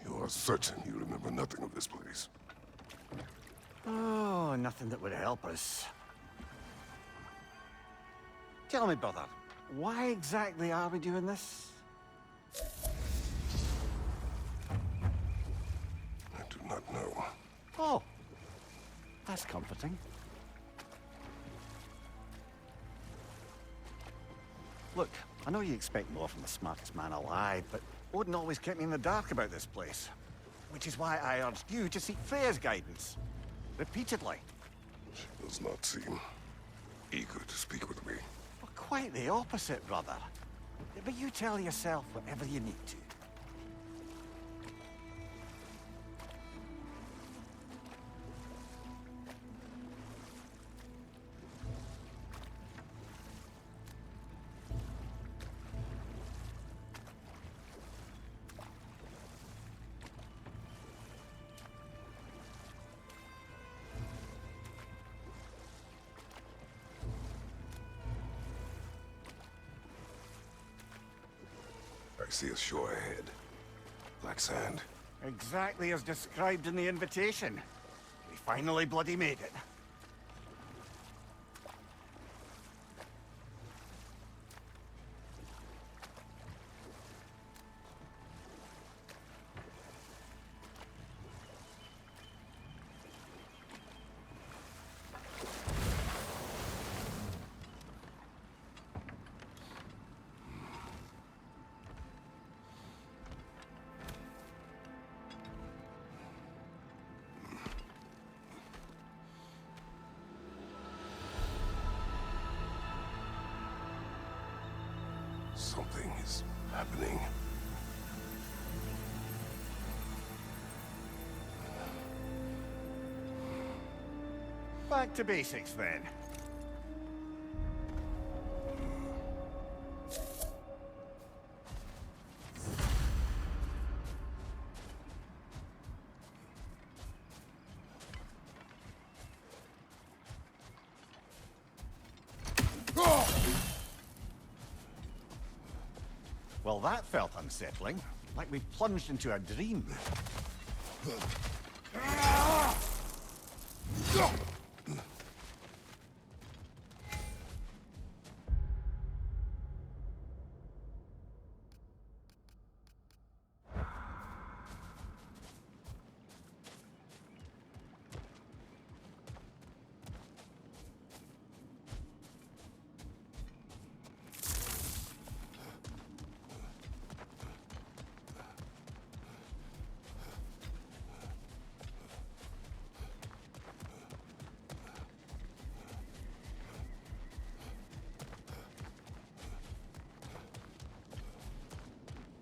You are certain you remember nothing of this place? Oh, nothing that would help us. Tell me, brother, why exactly are we doing this? I do not know. Oh, that's comforting. Look, I know you expect more from the smartest man alive, but Odin always kept me in the dark about this place. Which is why I urged you to seek Freya's guidance. Repeatedly. She does not seem eager to speak with me. Well, quite the opposite, brother. But you tell yourself whatever you need to. I see a shore ahead. Black sand. Exactly as described in the invitation. We finally bloody made it. Something is happening. Back to basics then. Well, that felt unsettling. Like we plunged into a dream.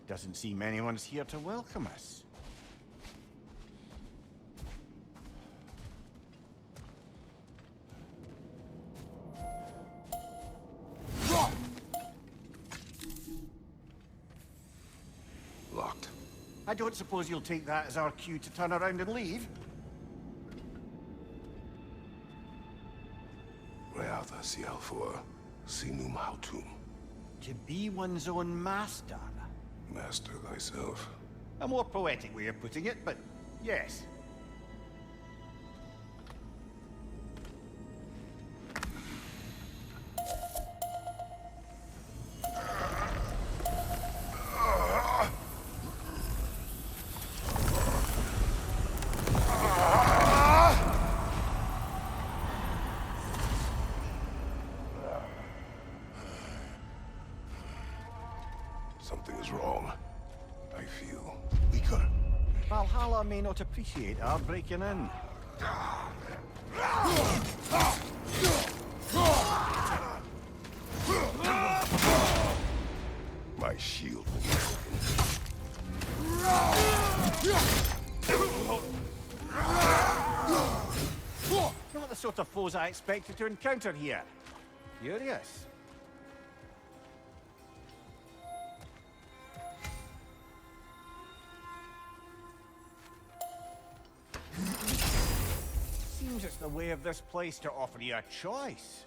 Doesn't seem anyone's here to welcome us. Locked. I don't suppose you'll take that as our cue to turn around and leave? Reatha Sialfor, Sinum Hautum. To be one's own master. Master thyself. A more poetic way of putting it, but yes. Something is wrong. I feel weaker. Valhalla may not appreciate our breaking in. sort of foes I expected to encounter here. Curious. Seems it's the way of this place to offer you a choice.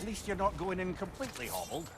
At least you're not going in completely hobbled.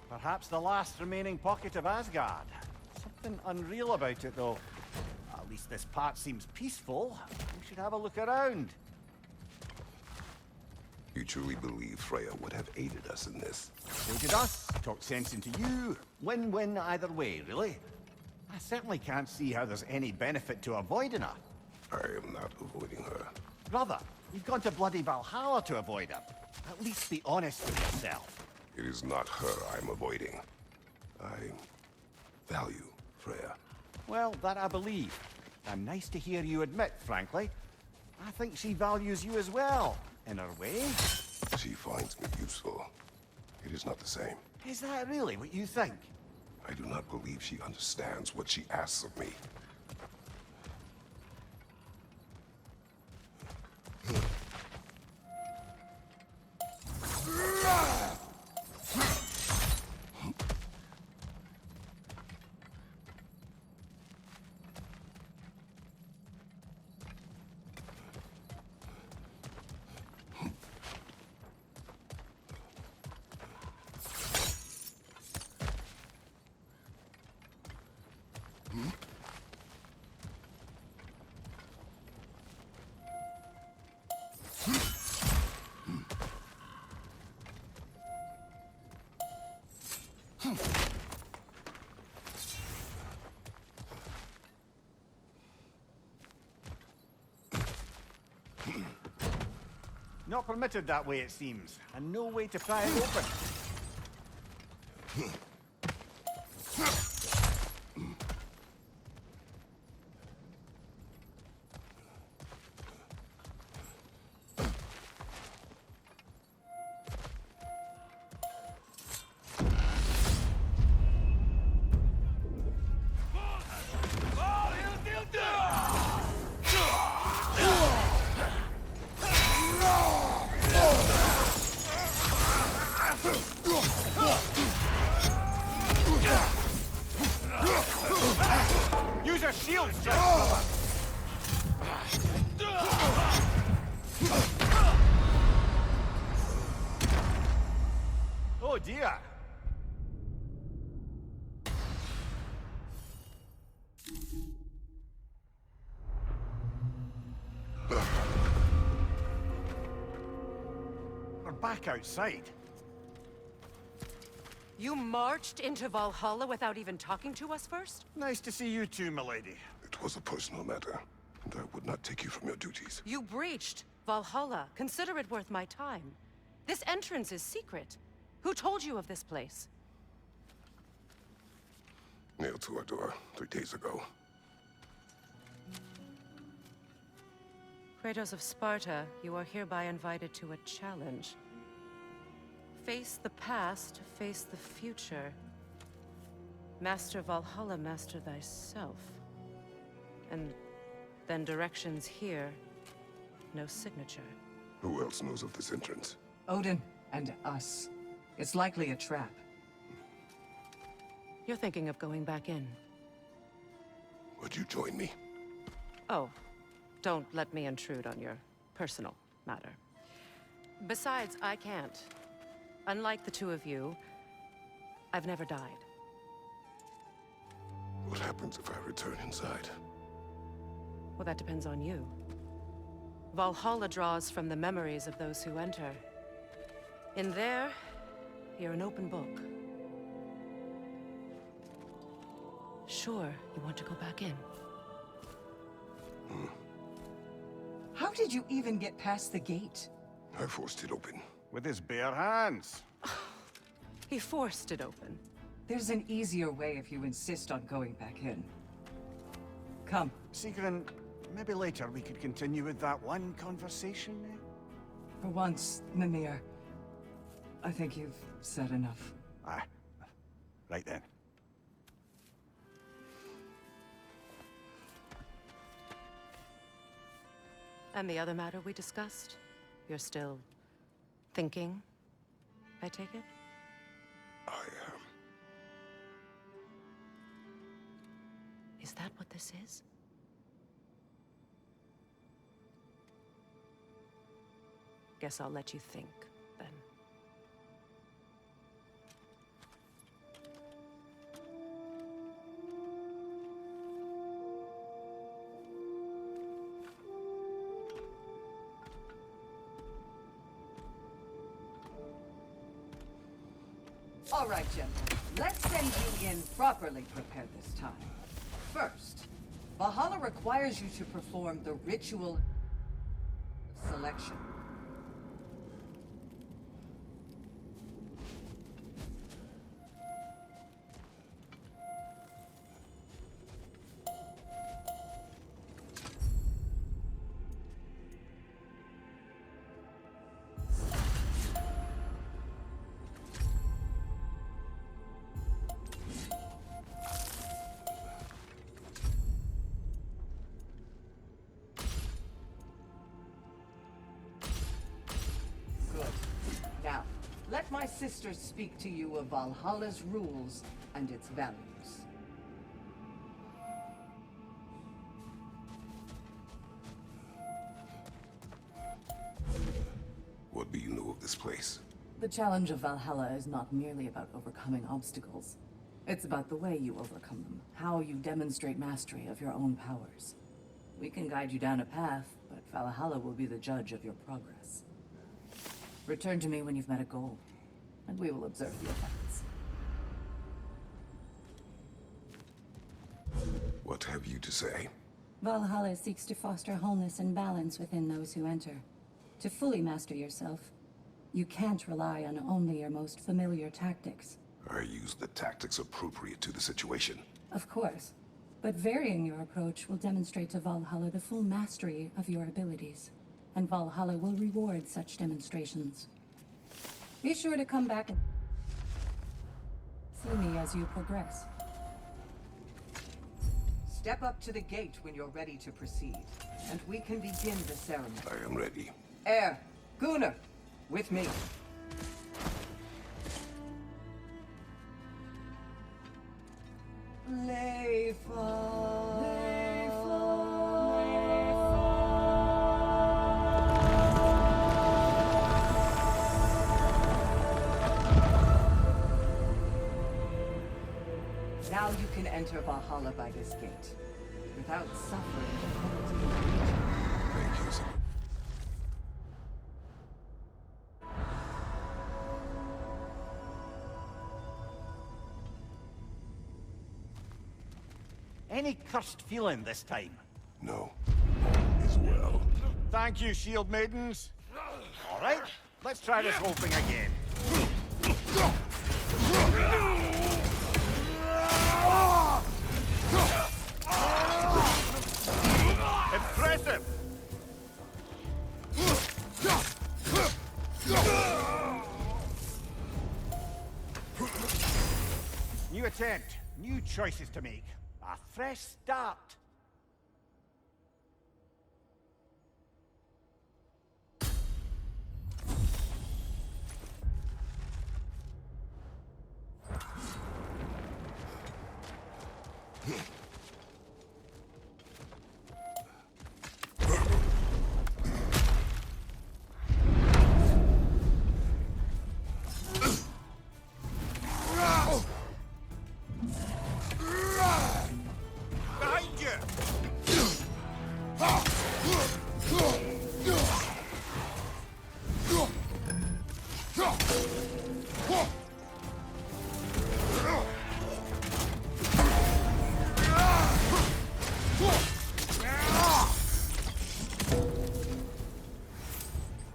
Perhaps the last remaining pocket of Asgard. Something unreal about it, though. At least this part seems peaceful. We should have a look around. You truly believe Freya would have aided us in this? Aided us, talked sense into you. Win-win either way, really. I certainly can't see how there's any benefit to avoiding her. I am not avoiding her. Brother, you've gone to bloody Valhalla to avoid her. At least be honest with yourself. It is not her I'm avoiding. I value Freya. Well, that I believe. I'm nice to hear you admit, frankly. I think she values you as well, in her way. She finds me useful. It is not the same. Is that really what you think? I do not believe she understands what she asks of me. Not permitted that way, it seems, and no way to pry it open. Use your shield, brother! Oh dear! We're back outside. You marched into Valhalla without even talking to us first? Nice to see you too, milady. It was a personal matter, and I would not take you from your duties. You breached Valhalla. Consider it worth my time. This entrance is secret. Who told you of this place? nailed to our door 3 days ago. Kratos of Sparta, you are hereby invited to a challenge. Face the past, face the future. Master Valhalla, master thyself. And then directions here, no signature. Who else knows of this entrance? Odin and us. It's likely a trap. You're thinking of going back in. Would you join me? Oh, don't let me intrude on your personal matter. Besides, I can't. Unlike the two of you, I've never died. What happens if I return inside? Well, that depends on you. Valhalla draws from the memories of those who enter. In there, you're an open book. Sure, you want to go back in. How did you even get past the gate? I forced it open. With his bare hands. He forced it open. There's an easier way if you insist on going back in. Come. Sigrun, maybe later we could continue with that one conversation, eh? For once, Mimir, I think you've said enough. Aye. Right then. And the other matter we discussed? You're still thinking, I take it? I am. Is that what this is? Guess I'll let you think, then. All right, gentlemen. Let's send you in properly prepared this time. First, Valhalla requires you to perform the ritual selection. Now, let my sister speak to you of Valhalla's rules and its values. What do you know of this place? The challenge of Valhalla is not merely about overcoming obstacles. It's about the way you overcome them, how you demonstrate mastery of your own powers. We can guide you down a path, but Valhalla will be the judge of your progress. Return to me when you've met a goal, and we will observe the effects. What have you to say? Valhalla seeks to foster wholeness and balance within those who enter. To fully master yourself, you can't rely on only your most familiar tactics. I use the tactics appropriate to the situation. Of course, but varying your approach will demonstrate to Valhalla the full mastery of your abilities, and Valhalla will reward such demonstrations. Be sure to come back and see me as you progress. Step up to the gate when you're ready to proceed, and we can begin the ceremony. I am ready. Air, Gunnar, with me. Now you can enter Valhalla by this gate, without suffering the penalty of nature. Thank you, sir. Any cursed feeling this time? No. All is well. Thank you, shield maidens. All right, let's try this whole thing again. content. New choices to make. A fresh start. Behind you!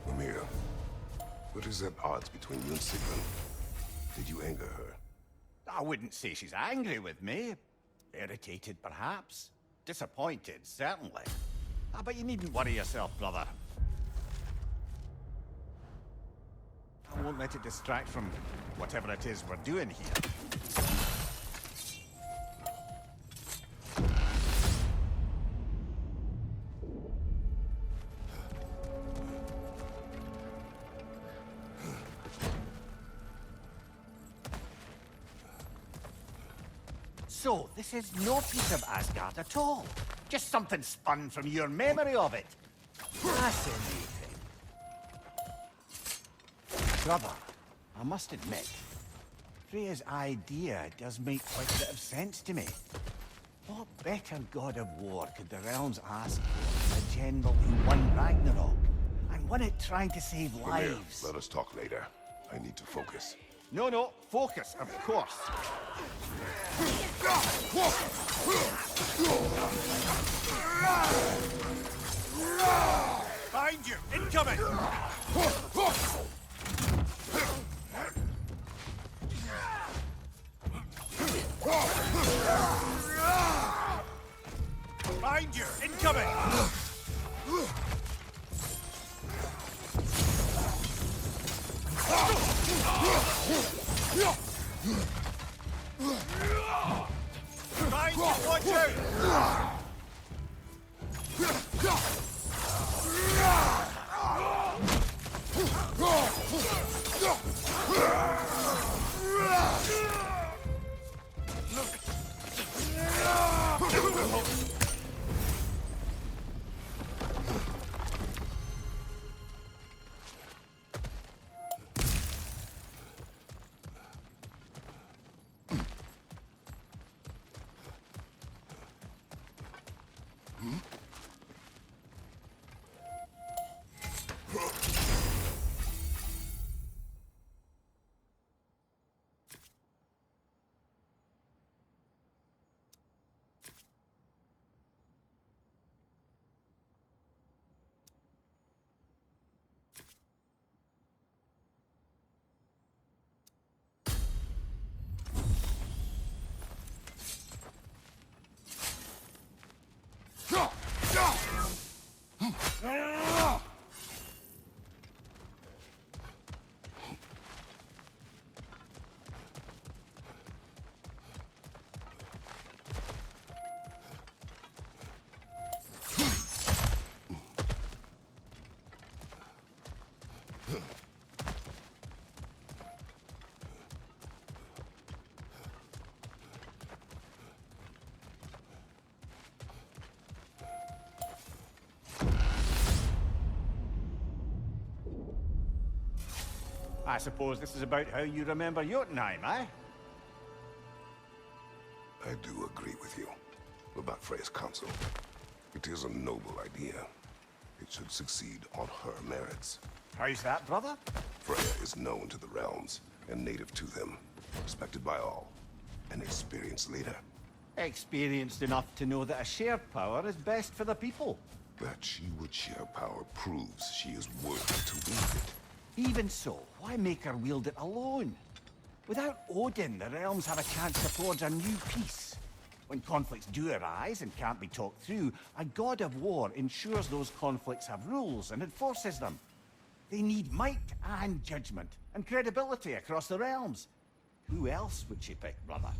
Mimir, what is at odds between you and Sigmund? Did you anger her? I wouldn't say she's angry with me. Irritated, perhaps. Disappointed, certainly. But you needn't worry yourself, brother. I won't let it distract from whatever it is we're doing here. So, this is no piece of Asgard at all. Just something spun from your memory of it. Fascinating. Brother, I must admit, Freya's idea does make quite a bit of sense to me. What better god of war could the realms ask for than a general who won Ragnarok, and won it trying to save Mimir, lives? let us talk later. I need to focus. No, focus, of course. Behind you! Incoming! Behind you! Incoming! Behind you! Watch out! I suppose this is about how you remember Jotunheim, eh? I do agree with you about Freya's council. It is a noble idea. It should succeed on her merits. How's that, brother? Freya is known to the realms and native to them, respected by all, an experienced leader. Experienced enough to know that a shared power is best for the people. That she would share power proves she is worthy to wield it. Even so, why make her wield it alone? Without Odin, the realms have a chance to forge a new peace. When conflicts do arise and can't be talked through, a god of war ensures those conflicts have rules and enforces them. They need might and judgment and credibility across the realms. Who else would she pick, brother?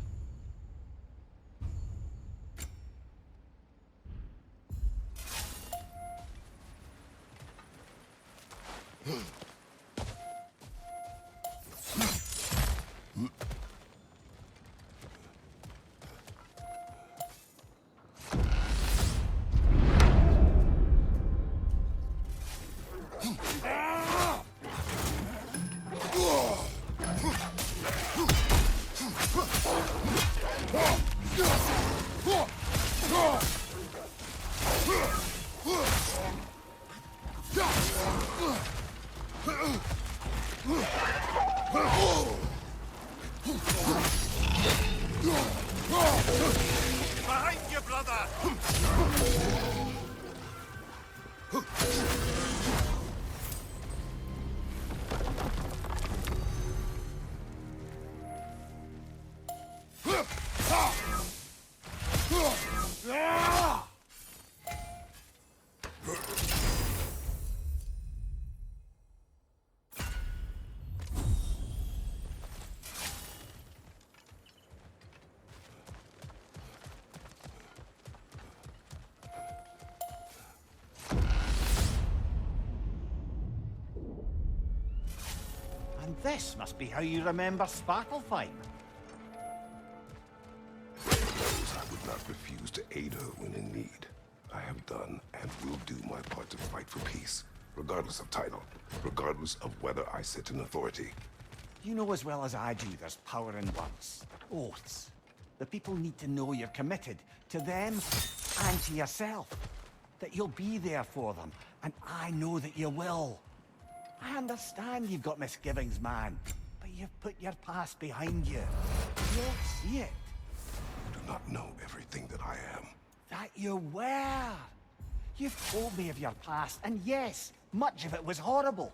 Behind you, brother! And this must be how you remember Sparklefine. I would not refuse to aid her when in need. I have done and will do my part to fight for peace, regardless of title, regardless of whether I sit in authority. You know as well as I do there's power in words, oaths. The people need to know you're committed to them and to yourself. That you'll be there for them, and I know that you will. I understand you've got misgivings, man, but you've put your past behind you. You'll see it. You do not know everything that I am. That you were. You've told me of your past, and yes, much of it was horrible.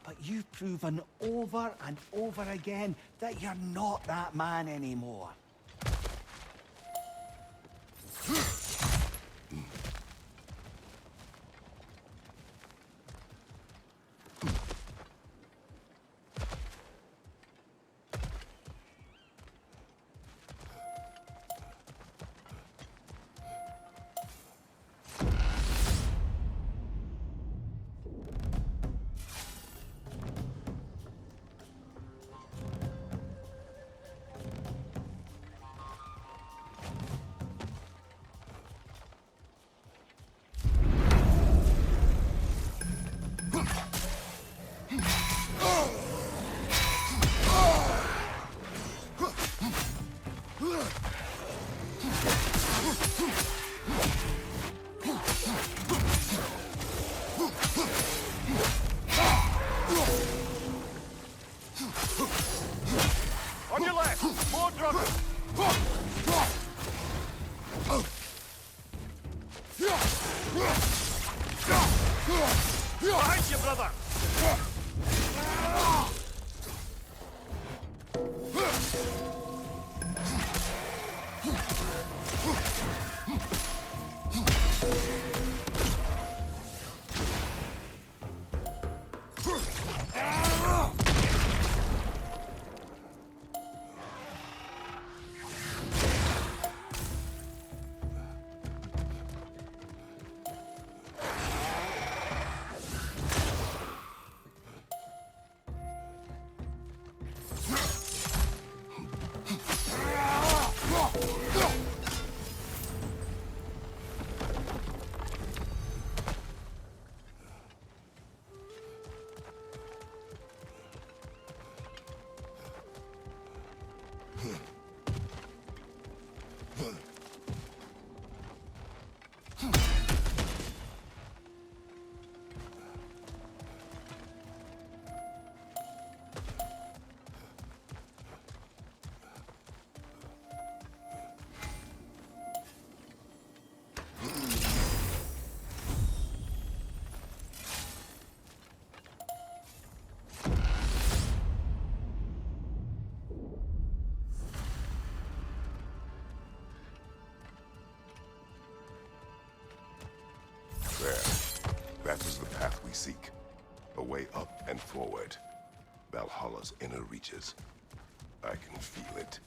But you've proven over and over again that you're not that man anymore. On your left, more drummers. Behind you, brother. There. That is the path we seek. A way up and forward. Valhalla's inner reaches. I can feel it.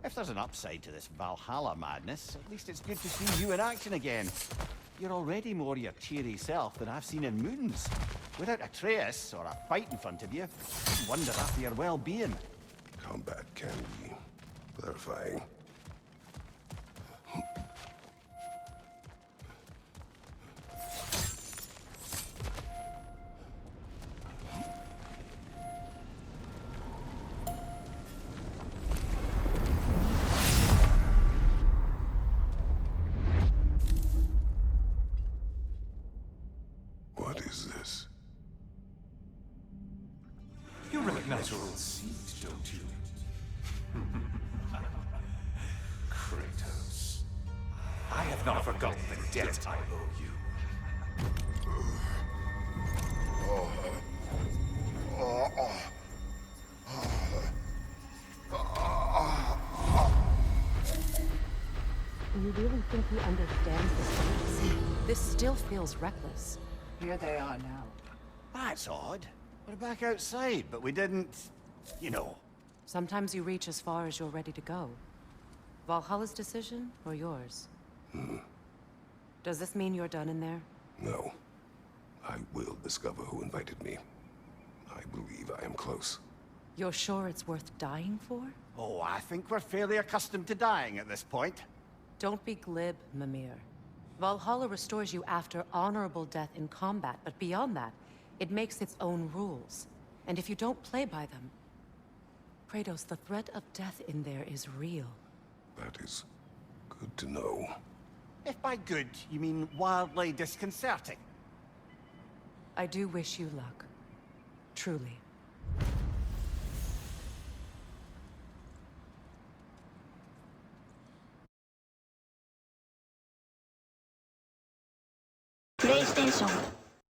If there's an upside to this Valhalla madness, at least it's good to see you in action again. You're already more your cheery self than I've seen in moons. Without a trace or a fight in front of you, I wonder after your well-being. Combat can be clarifying. What is this? You recognize your old seat, don't you? Kratos. I have not forgotten the debt I owe you. Do you really think he understands this urgency? This still feels reckless. Here they are now. That's odd. We're back outside, but we didn't... you know. Sometimes you reach as far as you're ready to go. Valhalla's decision, or yours? Does this mean you're done in there? No. I will discover who invited me. I believe I am close. You're sure it's worth dying for? Oh, I think we're fairly accustomed to dying at this point. Don't be glib, Mimir. Valhalla restores you after honorable death in combat, but beyond that, it makes its own rules. And if you don't play by them... Kratos, the threat of death in there is real. That is good to know. If by good, you mean wildly disconcerting. I do wish you luck. Truly. PlayStation